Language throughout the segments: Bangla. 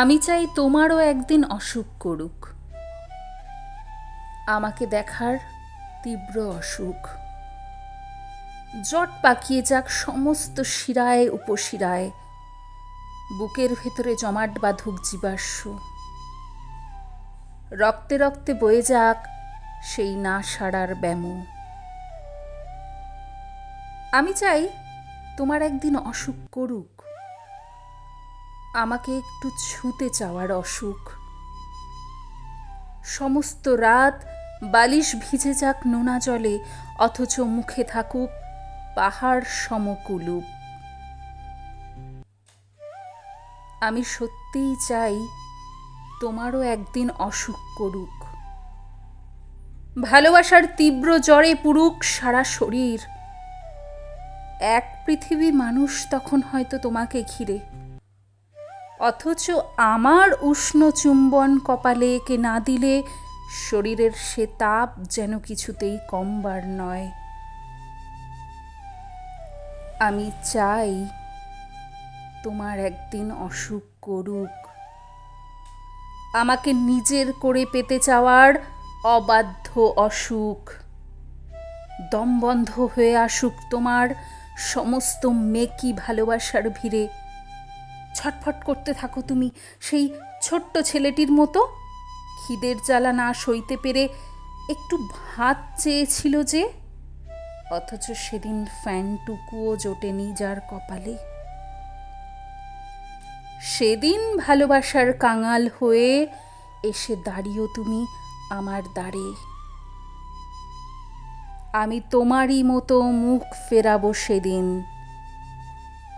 আমি চাই তোমারও একদিন অসুখ করুক, আমাকে দেখার তীব্র অসুখ। জট পাকিয়ে যাক সমস্ত শিরায় উপশিরায়, বুকের ভেতরে জমাট বাঁধুক জীবাশ্ম। রক্তে রক্তে বয়ে যাক সেই না সারার ব্যামো। আমি চাই তোমার একদিন অসুখ করুক, আমাকে একটু ছুঁতে চাওয়ার অসুখ। সমস্ত রাত বালিশ ভিজে যাক নোনা জলে, অথচ মুখে থাকুক পাহাড় সমকুলুপ। আমি সত্যিই চাই তোমারও একদিন অসুখ করুক, ভালোবাসার তীব্র জ্বরে পুরুক সারা শরীর। এক পৃথিবী মানুষ তখন হয়তো তোমাকে ঘিরে, অথচ আমার উষ্ণ চুম্বন কপালে একে না দিলে শরীরের সে তাপ যেন কিছুতেই কমবার নয়। আমি চাই তোমার একদিন অসুখ করুক, আমাকে নিজের করে পেতে চাওয়ার অবাধ্য অসুখ। দমবন্ধ হয়ে আসুক তোমার সমস্ত মেকি ভালোবাসার ভিড়ে। ছটফট করতে থাকো তুমি সেই ছোট্ট ছেলেটির মতো, খিদের জ্বালা না সইতে পেরে একটু ভাত চেয়েছিল যে, অথচ সেদিন ফ্যানটুকুও জোটেনি যার কপালে। সেদিন ভালোবাসার কাঙাল হয়ে এসে দাঁড়িয়েও তুমি আমার দ্বারে। আমি তোমারই মতো মুখ ফেরাবো সেদিন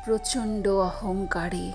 প্রচণ্ড অহংকারে।